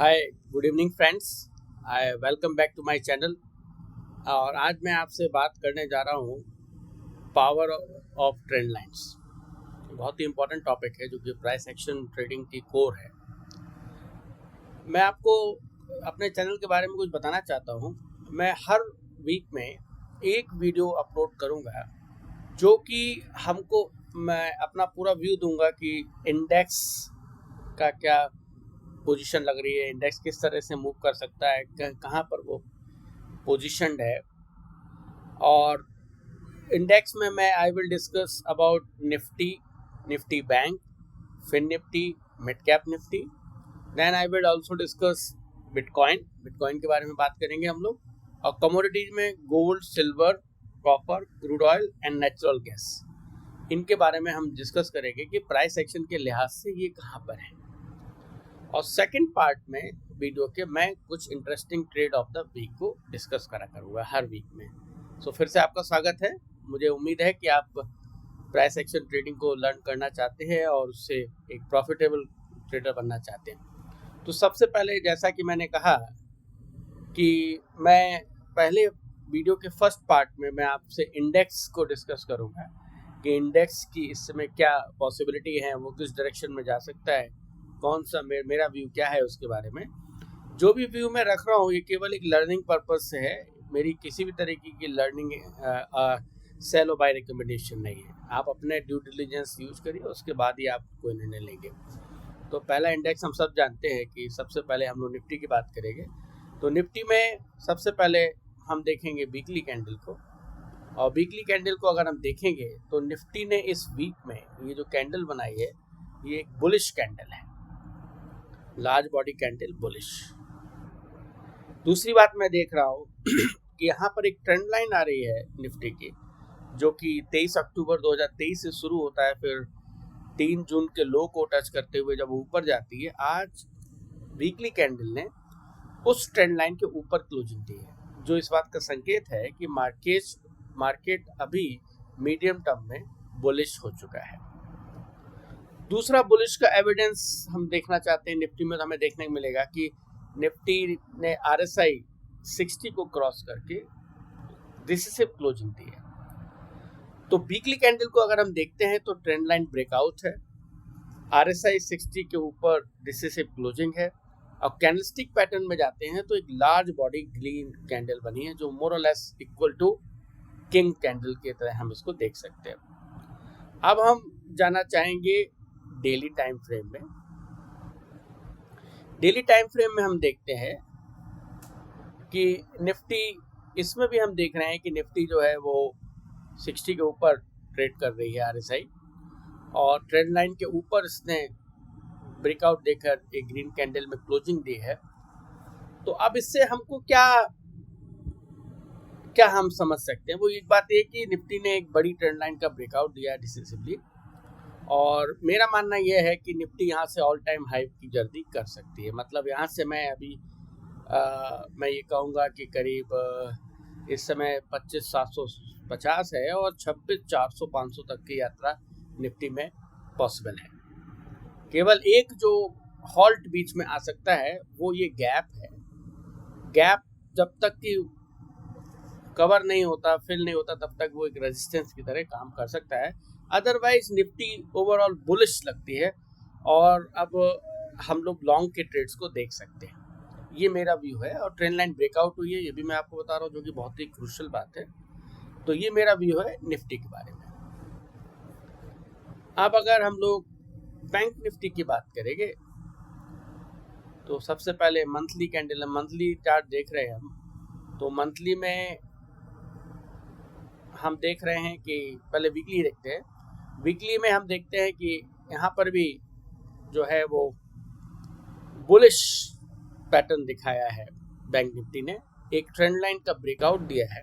Hi, good evening friends. I welcome back to my channel. और आज मैं आपसे बात करने जा रहा हूँ पावर ऑफ ट्रेंड लाइंस। बहुत ही इम्पोर्टेंट टॉपिक है जो कि प्राइस एक्शन ट्रेडिंग की कोर है। मैं आपको अपने चैनल के बारे में कुछ बताना चाहता हूँ। मैं हर वीक में एक वीडियो अपलोड करूँगा जो कि मैं अपना पूरा व्यू दूंगा कि इंडेक्स का क्या पोजीशन लग रही है, इंडेक्स किस तरह से मूव कर सकता है, कहाँ पर वो पोजीशनड है। और इंडेक्स में मैं will discuss about Nifty bank, Fin Nifty, mid cap Nifty. Then I will also discuss bitcoin के बारे में बात करेंगे हम लोग। और कमोडिटीज में gold, silver, copper, crude oil and natural gas, इनके बारे में हम डिस्कस करेंगे कि प्राइस एक्शन के लिहाज से ये कहाँ पर है। और सेकंड पार्ट में वीडियो के मैं कुछ interesting trade of the week को डिस्कस करा करूँगा हर वीक में। फिर से आपका स्वागत है। मुझे उम्मीद है कि आप प्राइस एक्शन ट्रेडिंग को लर्न करना चाहते हैं और उससे एक प्रॉफिटेबल ट्रेडर बनना चाहते हैं। तो सबसे पहले, जैसा कि मैंने कहा कि मैं पहले वीडियो के फर्स्ट पार्ट में मैं आपसे इंडेक्स को डिस्कस करूँगा कि इंडेक्स की इस समय क्या पॉसिबिलिटी है, वो किस डायरेक्शन में जा सकता है, कौन सा मेरा व्यू क्या है उसके बारे में। जो भी व्यू मैं रख रहा हूँ ये केवल एक लर्निंग पर्पस से है। मेरी किसी भी तरीके की लर्निंग सेल और बाय रिकमेंडेशन नहीं है। आप अपने ड्यू डिलिजेंस यूज करिए, उसके बाद ही आप कोई निर्णय लेंगे। तो पहला इंडेक्स हम सब जानते हैं कि सबसे पहले हम लोग निफ्टी की बात करेंगे। तो निफ्टी में सबसे पहले हम देखेंगे वीकली कैंडल को। और वीकली कैंडल को अगर हम देखेंगे तो निफ्टी ने इस वीक में ये जो कैंडल बनाई है ये एक बुलिश कैंडल है, लार्ज बॉडी कैंडल बुलिश। दूसरी बात मैं देख रहा हूँ कि यहाँ पर एक ट्रेंड लाइन आ रही है निफ्टी की, जो कि 23 अक्टूबर 2023 से शुरू होता है, फिर 3 जून के लो को टच करते हुए जब ऊपर जाती है। आज वीकली कैंडल ने उस ट्रेंड लाइन के ऊपर क्लोजिंग दी है, जो इस बात का संकेत है कि मार्केट अभी मीडियम टर्म में बुलिश हो चुका है। दूसरा बुलिश का एविडेंस हम देखना चाहते हैं निफ्टी में, तो हमें देखने को मिलेगा कि निफ्टी ने RSI 60 को क्रॉस करके डिसिसिव क्लोजिंग दी है। तो वीकली कैंडल को अगर हम देखते हैं तो ट्रेंड लाइन ब्रेकआउट है, RSI 60 के ऊपर डिसिसिव क्लोजिंग है। और कैंडलस्टिक पैटर्न में जाते हैं तो एक लार्ज बॉडी ग्रीन कैंडल बनी है, जो मोर और less equal to king candle की तरह हम इसको देख सकते हैं। अब हम जाना चाहेंगे डेली टाइम फ्रेम में। डेली टाइम फ्रेम में हम देखते हैं कि निफ्टी, इसमें भी हम देख रहे हैं कि निफ्टी जो है वो 60 के ऊपर ट्रेड कर रही है RSI, और ट्रेंड लाइन के ऊपर इसने ब्रेकआउट देकर एक ग्रीन कैंडल में क्लोजिंग दी है। तो अब इससे हमको क्या हम समझ सकते हैं, वो एक बात है कि निफ्टी ने एक बड़ी ट्रेंड लाइन का ब्रेकआउट दिया डिसिसिवली, और मेरा मानना यह है कि निफ्टी यहाँ से ऑल टाइम हाई की जर्नी कर सकती है। मतलब यहाँ से मैं ये कहूँगा कि करीब इस समय 25,750 है और 26,400-500 तक की यात्रा निफ्टी में पॉसिबल है। केवल एक जो हॉल्ट बीच में आ सकता है वो ये गैप है। गैप जब तक कि कवर नहीं होता, फिल नहीं होता, तब तक वो एक रेजिस्टेंस की तरह काम कर सकता है। अदरवाइज निफ्टी ओवरऑल बुलिश लगती है और अब हम लोग लॉन्ग के ट्रेड्स को देख सकते हैं। ये मेरा व्यू है। और ट्रेंड लाइन ब्रेकआउट हुई है, ये भी मैं आपको बता रहा हूँ, जो कि बहुत ही क्रूशियल बात है। तो ये मेरा व्यू है निफ्टी के बारे में। अब अगर हम लोग बैंक निफ्टी की बात करेंगे तो सबसे पहले मंथली कैंडल, मंथली चार्ट देख रहे हैं हम। तो मंथली में हम देख रहे हैं कि पहले वीकली देखते हैं। वीकली में हम देखते हैं कि यहाँ पर भी जो है वो बुलिश पैटर्न दिखाया है। बैंक निफ्टी ने एक ट्रेंड लाइन का ब्रेकआउट दिया है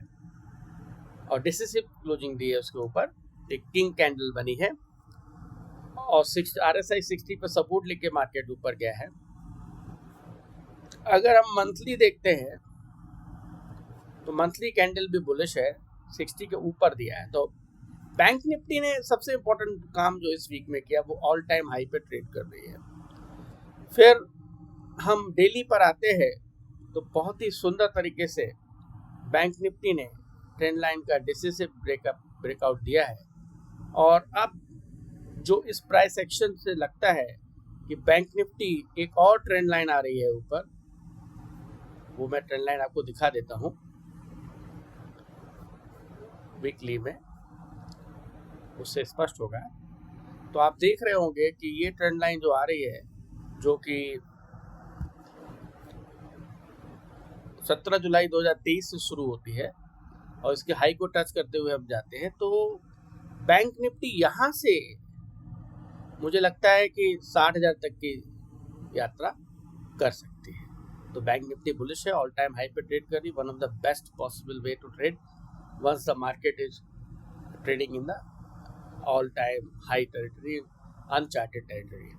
और डिसिसिव क्लोजिंग दी है, उसके ऊपर एक किंग कैंडल बनी है और RSI 60 पर सपोर्ट लेके मार्केट ऊपर गया है। अगर हम मंथली देखते हैं तो मंथली कैंडल भी बुलिश है, 60 के ऊपर दिया है। तो बैंक निफ्टी ने सबसे इम्पोर्टेंट काम जो इस वीक में किया वो ऑल टाइम हाई पे ट्रेड कर रही है। फिर हम डेली पर आते हैं तो बहुत ही सुंदर तरीके से बैंक निफ्टी ने ट्रेंड लाइन का डिसिसिव ब्रेकआउट दिया है। और अब जो इस प्राइस एक्शन से लगता है कि बैंक निफ्टी एक और ट्रेंड लाइन आ रही है ऊपर, वो मैं ट्रेंड लाइन आपको दिखा देता हूँ वीकली में, उससे स्पष्ट होगा। तो आप देख रहे होंगे कि ये ट्रेंड लाइन जो आ रही है, जो कि 17 जुलाई 2023 से शुरू होती है और इसके हाई को टच करते हुए हम जाते हैं, तो बैंक निफ्टी यहाँ से मुझे लगता है कि 60,000 तक की यात्रा कर सकती है। तो बैंक निफ्टी बुलिश है, ऑल टाइम हाई पे ट्रेड कर रही, one of the best possible way to trade once the market is trading in the all time high territory, uncharted territory.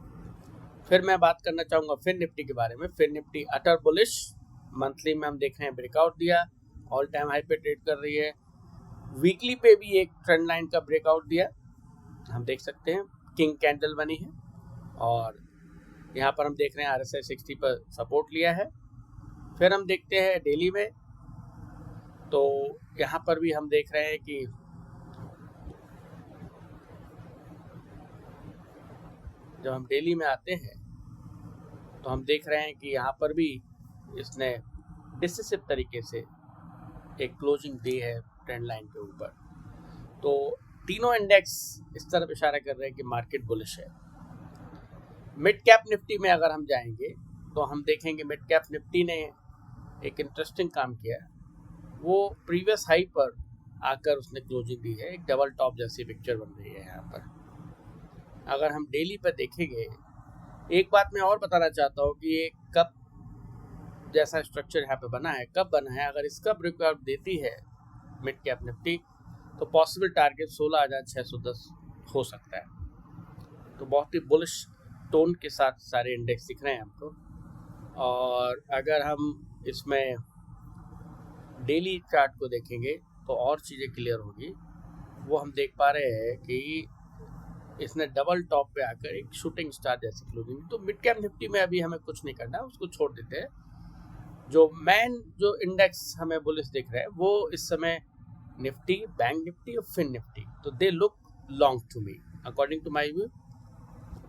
फिर मैं बात करना चाहूँगा फिर निफ्टी के बारे में। फिर निफ्टी अटर बुलिश, मंथली में हम देख रहे हैं ब्रेकआउट दिया, ऑल टाइम हाई पे ट्रेड कर रही है। वीकली पे भी एक ट्रेंड लाइन का ब्रेकआउट दिया, हम देख सकते हैं किंग कैंडल बनी है, और यहाँ पर हम देख रहे हैं RSI 60 पर सपोर्ट लिया है। फिर हम देखते हैं डेली में, तो यहाँ पर भी हम देख रहे हैं कि जब हम डेली में आते हैं तो हम देख रहे हैं कि यहाँ पर भी इसने डिसिसिव तरीके से एक क्लोजिंग दी है ट्रेंड लाइन के ऊपर। तो तीनों इंडेक्स इस तरफ इशारा कर रहे हैं कि मार्केट बुलिश है। मिड कैप निफ्टी में अगर हम जाएंगे तो हम देखेंगे मिड कैप निफ्टी ने एक इंटरेस्टिंग काम किया है। वो प्रीवियस हाई पर आकर उसने क्लोजिंग दी है, एक डबल टॉप जैसी पिक्चर बन रही है यहाँ पर। अगर हम डेली पर देखेंगे, एक बात मैं और बताना चाहता हूँ कि ये कब जैसा स्ट्रक्चर यहाँ पे बना है, कब बना है, अगर इसका ब्रेकआउट देती है मिड कैप निफ्टी तो पॉसिबल टारगेट 16,610 हो सकता है। तो बहुत ही बुलिश टोन के साथ सारे इंडेक्स दिख रहे हैं हमको। और अगर हम इसमें डेली चार्ट को देखेंगे तो और चीज़ें क्लियर होगी। वो हम देख पा रहे हैं कि इसने डबल टॉप पे आकर एक शूटिंग स्टार जैसी क्लोजिंग। तो मिड कैप निफ्टी में अभी हमें कुछ नहीं करना, उसको छोड़ देते हैं। जो जो इंडेक्स हमें बुलिश दिख रहे हैं वो इस समय निफ्टी, बैंक निफ्टी और फिन निफ्टी, तो they look long to me, according to my view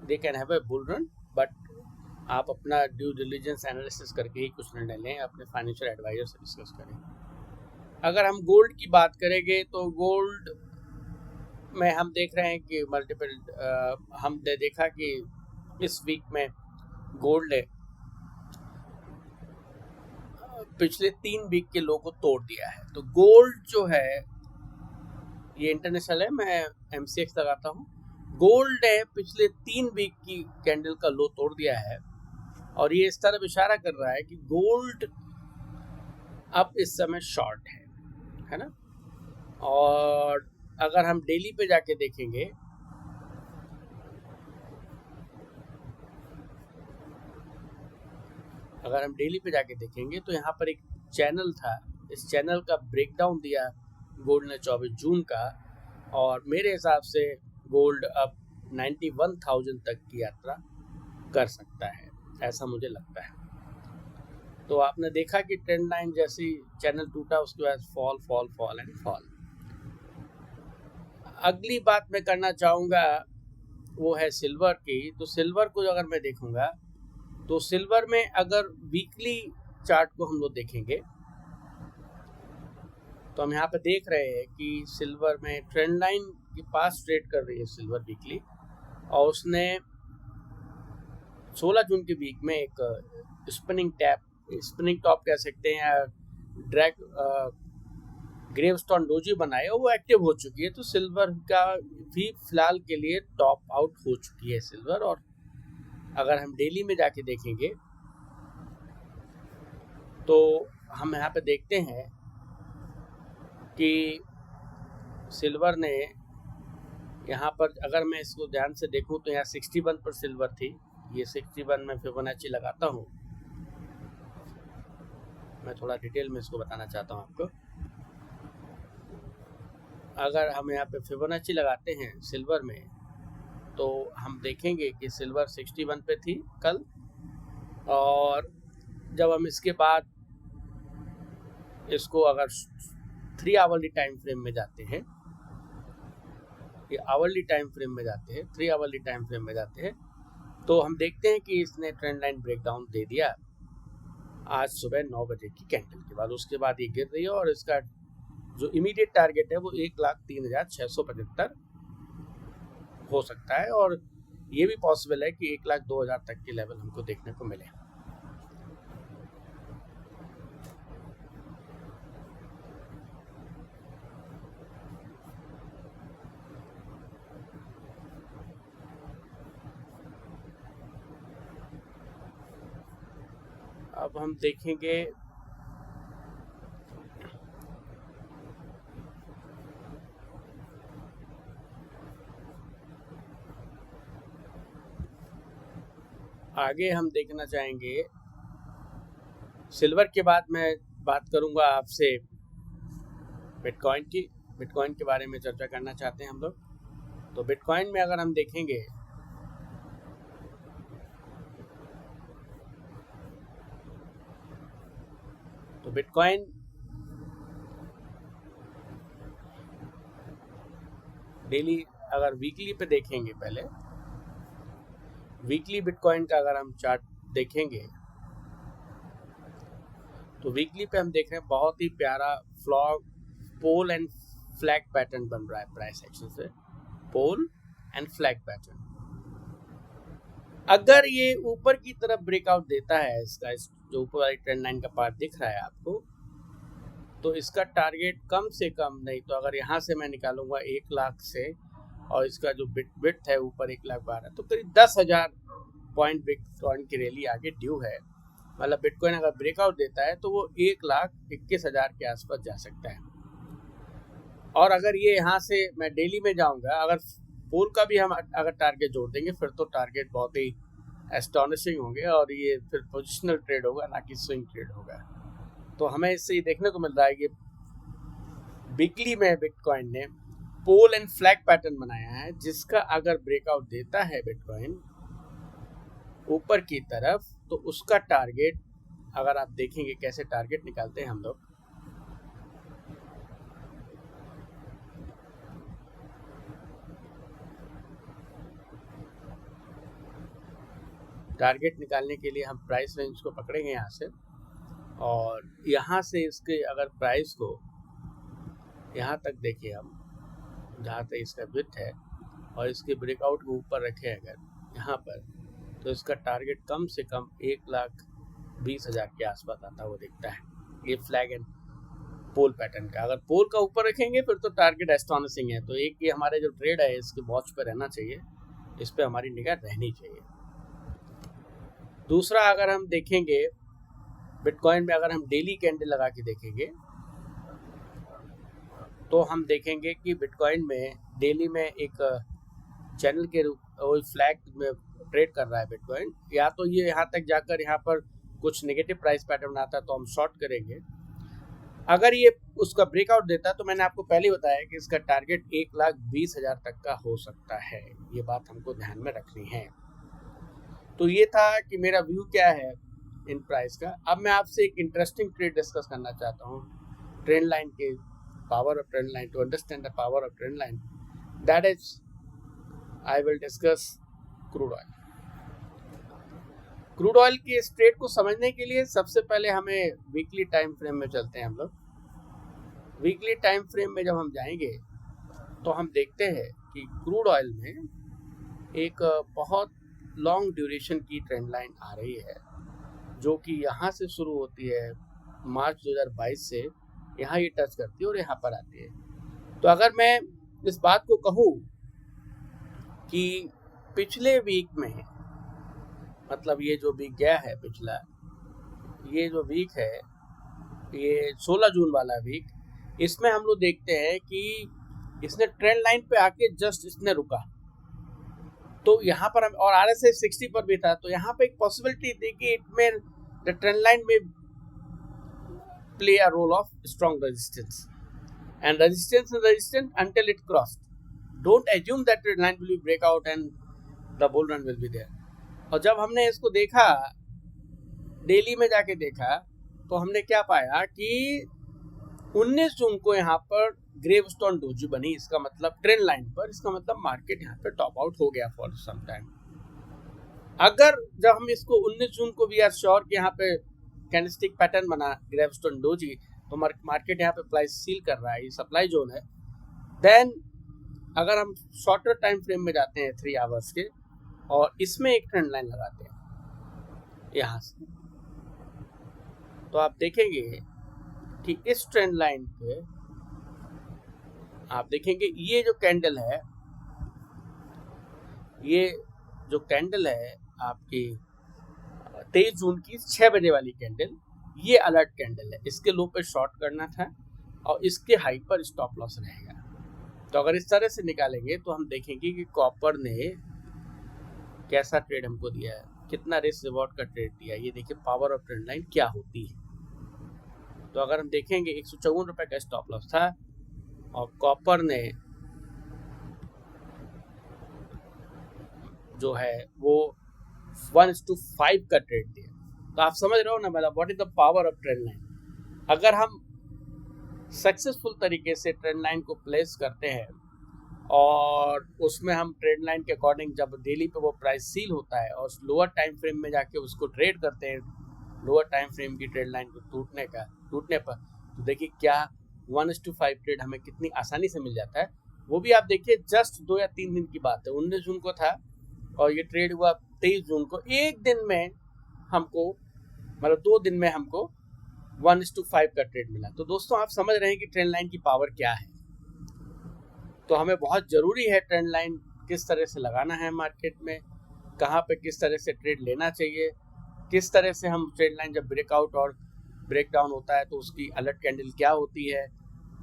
they can have a bull run, but आप अपना ड्यू डिलिजेंस एनालिसिस करके ही कुछ निर्णय लें, अपने फाइनेंशियल एडवाइजर से डिस्कस करें। अगर हम गोल्ड की बात करेंगे तो गोल्ड में हम देख रहे हैं कि मल्टीपल हमने देखा कि इस वीक में गोल्ड ने पिछले 3 वीक के लो को तोड़ दिया है। तो गोल्ड जो है ये इंटरनेशनल है, मैं MCX लगाता हूँ। गोल्ड ने पिछले 3 वीक की कैंडल का लो तोड़ दिया है और ये इस तरफ इशारा कर रहा है कि गोल्ड अब इस समय शॉर्ट है ना। और अगर हम डेली पे जाके देखेंगे तो यहाँ पर एक चैनल था, इस चैनल का ब्रेकडाउन दिया गोल्ड ने 24 जून का, और मेरे हिसाब से गोल्ड अब 91,000 तक की यात्रा कर सकता है, ऐसा मुझे लगता है। तो आपने देखा कि ट्रेंड लाइन जैसी चैनल टूटा उसके बाद fall fall fall and fall. अगली बात मैं करना चाहूँगा वो है सिल्वर की। तो सिल्वर को अगर मैं देखूँगा तो सिल्वर में अगर वीकली चार्ट को हम लोग देखेंगे तो हम यहाँ पे देख रहे हैं कि सिल्वर में ट्रेंड लाइन के पास ट्रेड कर रही है सिल्वर वीकली, और उसने 16 जून के वीक में एक स्पिनिंग टॉप कह सकते हैं या ग्रेवस्टोन डोजी बनाए, वो एक्टिव हो चुकी है। तो सिल्वर का भी फिलहाल के लिए टॉप आउट हो चुकी है सिल्वर। और अगर हम डेली में जाके देखेंगे तो हम यहाँ पे देखते हैं कि सिल्वर ने यहाँ पर, अगर मैं इसको ध्यान से देखूं तो यहाँ 61 पर सिल्वर थी, ये 61 में फिबोनाची लगाता हूँ, मैं थोड़ा डिटेल में इसको बताना चाहता हूँ आपको। अगर हम यहाँ पे फिबोनाची लगाते हैं सिल्वर में तो हम देखेंगे कि सिल्वर 61 पे थी कल और जब हम इसके बाद इसको अगर 3 आवरली टाइम फ्रेम में जाते हैं, ये आवरली टाइम फ्रेम में जाते हैं, 3 आवरली टाइम फ्रेम में जाते हैं, तो हम देखते हैं कि इसने ट्रेंड लाइन ब्रेकडाउन दे दिया आज सुबह 9 बजे की कैंडल के बाद। उसके बाद ये गिर रही है और इसका जो इमीडिएट टारगेट है वो 1,03,675 हो सकता है, और ये भी पॉसिबल है कि 1,02,000 तक के लेवल हमको देखने को मिले। अब हम देखेंगे आगे, हम देखना चाहेंगे सिल्वर के बाद मैं बात करूंगा आपसे बिटकॉइन की। बिटकॉइन के बारे में चर्चा करना चाहते हैं हम लोग। तो बिटकॉइन में अगर हम देखेंगे तो बिटकॉइन डेली, अगर वीकली पे देखेंगे, पहले वीकली बिटकॉइन का अगर हम चार्ट देखेंगे तो वीकली पे हम देख रहे हैं बहुत ही प्यारा पोल एंड फ्लैग पैटर्न बन रहा है प्राइस एक्शन से। पोल एंड फ्लैग पैटर्न, अगर ये ऊपर की तरफ ब्रेकआउट देता है, इसका जो ऊपर वाली ट्रेंड लाइन का पार्ट दिख रहा है आपको, तो इसका टारगेट कम से कम नहीं तो अगर यहाँ से मैं निकालूंगा 1 लाख से, और इसका जो बिट है ऊपर 1,12,000, तो करीब 10,000 पॉइंट बिटकॉइन की रैली आगे ड्यू है। मतलब बिटकॉइन अगर ब्रेकआउट देता है तो वो 1,21,000 के आसपास जा सकता है। और अगर ये यहाँ से मैं डेली में जाऊंगा, अगर पोल का भी हम अगर टारगेट जोड़ देंगे फिर तो टारगेट बहुत ही एस्टॉनिशिंग होंगे, और ये फिर पोजिशनल ट्रेड होगा, ना कि स्विंग ट्रेड होगा। तो हमें इससे ये देखने को मिल रहा है कि वीकली में बिटकॉइन ने पोल एंड फ्लैग पैटर्न बनाया है, जिसका अगर ब्रेकआउट देता है बिटकॉइन ऊपर की तरफ, तो उसका टारगेट, अगर आप देखेंगे कैसे टारगेट निकालते हैं हम लोग, टारगेट निकालने के लिए हम प्राइस रेंज को पकड़ेंगे यहाँ से, और यहाँ से इसके अगर प्राइस को यहाँ तक देखिए, हम जहाँ तक इसका विड्थ है और इसके ब्रेकआउट को ऊपर रखें अगर यहाँ पर, तो इसका टारगेट कम से कम 1,20,000 के आसपास आता हुआ दिखता है, ये फ्लैग एंड पोल पैटर्न का। अगर पोल का ऊपर रखेंगे फिर तो टारगेट एस्टॉनिशिंग है। तो एक ये हमारे जो ट्रेड है इसके वॉच पे रहना चाहिए, इस पे हमारी निगाह रहनी चाहिए। दूसरा, अगर हम देखेंगे बिटकॉइन में, अगर हम डेली कैंडल लगा के देखेंगे तो हम देखेंगे कि बिटकॉइन में डेली में एक चैनल के रूप फ्लैग में ट्रेड कर रहा है बिटकॉइन। या तो ये यहाँ तक जाकर यहाँ पर कुछ नेगेटिव प्राइस पैटर्न आता है तो हम शॉर्ट करेंगे। अगर ये उसका ब्रेकआउट देता है तो मैंने आपको पहले ही बताया कि इसका टारगेट 1,20,000 तक का हो सकता है, ये बात हमको ध्यान में रखनी है। तो ये था कि मेरा व्यू क्या है इन प्राइस का। अब मैं आपसे एक इंटरेस्टिंग ट्रेड डिस्कस करना चाहता हूँ, ट्रेंड लाइन के power of trend line, to understand the power of trend line, that is I will discuss crude oil. Crude oil के इस ट्रेड को समझने के लिए सबसे पहले हमें वीकली टाइम फ्रेम में चलते हैं हम लोग। वीकली टाइम फ्रेम में जब हम जाएंगे तो हम देखते हैं कि क्रूड ऑयल में एक बहुत लॉन्ग ड्यूरेशन की ट्रेंड लाइन आ रही है, जो कि यहाँ से शुरू होती है मार्च 2022 से, यहाँ ये टच करती है और यहाँ पर आती है। तो अगर मैं इस बात को कहूँ कि पिछले वीक में, मतलब ये जो वीक गया है पिछला, ये जो वीक है ये 16 जून वाला वीक, इसमें हम लोग देखते हैं कि इसने ट्रेंड लाइन पे आके जस्ट इसने रुका, तो यहाँ पर हम, और RSI 60 पर भी था, तो यहाँ पे एक पॉसिबिलिटी थी कि इट में द ट्रेंड लाइन में play a role of strong resistance and resistance until it crossed. Don't assume that trend line will be break out and the bull run will be there. और जब हमने इसको देखा daily में जाके देखा तो हमने क्या पाया कि 19 जून को यहाँ पर ग्रेवस्टोन डोजी बनी, इसका मतलब ट्रेंड लाइन पर, इसका मतलब मार्केट यहाँ पे टॉप आउट हो गया फॉर सम टाइम। अगर जब हम इसको 19 जून को वी आर श्योर कि यहाँ पे कैंडलस्टिक पैटर्न बना ग्रेवस्टोन डोजी, तो मार्केट यहाँ पे प्राइस सील कर रहा है, ये सप्लाई जोन है, देन अगर हम शॉर्टर टाइम फ्रेम में जाते हैं 3 आवर्स के और इसमें एक ट्रेंड लाइन लगाते हैं यहाँ से, तो आप देखेंगे कि इस ट्रेंड लाइन पे आप देखेंगे ये जो कैंडल है, ये जो कैंडल है आपकी 23 जून की 6 बजे वाली कैंडल, ये अलर्ट कैंडल है, इसके लो पे शॉर्ट करना था और इसके हाई पर स्टॉप लॉस रहेगा। तो अगर इस तरह से निकालेंगे तो हम देखेंगे कि कॉपर ने कैसा ट्रेड हमको दिया है, कितना रिस्क रिवॉर्ड का ट्रेड दिया है। ये देखिए पावर ऑफ ट्रेंड लाइन क्या होती है। तो अगर हम देखेंगे 154 रुपए का स्टॉप लॉस था और कॉपर ने जो है वो 1:5 का ट्रेड दिया। तो आप समझ रहे हो ना मतलब what is the power of trend line. अगर हम सक्सेसफुल तरीके से ट्रेंड लाइन को प्लेस करते हैं और उसमें हम ट्रेंड लाइन के अकॉर्डिंग जब डेली पे वो प्राइस सील होता है और लोअर टाइम फ्रेम में जाके उसको ट्रेड करते हैं, लोअर टाइम फ्रेम की ट्रेंड लाइन को टूटने पर, तो देखिए क्या 1:5 ट्रेड हमें कितनी आसानी से मिल जाता है। वो भी आप देखिए जस्ट 2 या 3 दिन की बात है, 19 जून को था और ये ट्रेड हुआ 23 जून को। एक दिन में हमको मतलब 2 दिन में हमको 1:5 का ट्रेड मिला। तो दोस्तों आप समझ रहे हैं कि ट्रेंड लाइन की पावर क्या है। तो हमें बहुत ज़रूरी है ट्रेंड लाइन किस तरह से लगाना है मार्केट में, कहाँ पे किस तरह से ट्रेड लेना चाहिए, किस तरह से हम ट्रेंड लाइन जब ब्रेकआउट और ब्रेकडाउन होता है तो उसकी अलर्ट कैंडल क्या होती है,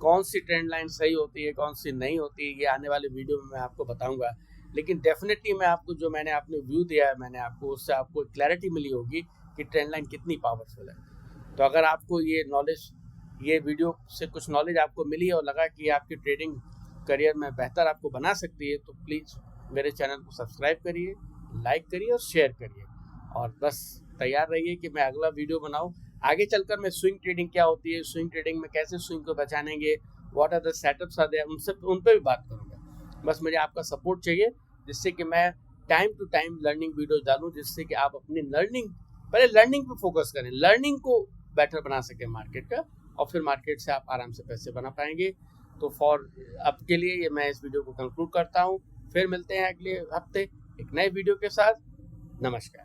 कौन सी ट्रेंड लाइन सही होती है कौन सी नहीं होती है, ये आने वाले वीडियो में मैं आपको बताऊंगा। लेकिन डेफिनेटली मैं आपको जो मैंने आपने व्यू दिया है मैंने आपको, उससे आपको क्लैरिटी मिली होगी कि ट्रेंड लाइन कितनी पावरफुल है। तो अगर आपको ये नॉलेज, ये वीडियो से कुछ नॉलेज आपको मिली और लगा कि आपकी ट्रेडिंग करियर में बेहतर आपको बना सकती है, तो प्लीज़ मेरे चैनल को सब्सक्राइब करिए, लाइक करिए और शेयर करिए और बस तैयार रहिए कि मैं अगला वीडियो बनाऊं। आगे चलकर मैं स्विंग ट्रेडिंग क्या होती है, स्विंग ट्रेडिंग में कैसे स्विंग को बचानेंगे, what are the setups are there, उन पर भी बात करूंगा। बस मुझे आपका सपोर्ट चाहिए जिससे कि मैं time to time learning videos डालूं, जिससे कि आप अपनी पहले लर्निंग पे फोकस करें, लर्निंग को बेटर बना सकें मार्केट का, और फिर मार्केट से आप आराम से पैसे बना पाएंगे। तो फॉर अब के लिए ये मैं इस वीडियो को कंक्लूड करता हूँ। फिर मिलते हैं अगले हफ्ते एक नए वीडियो के साथ। नमस्कार।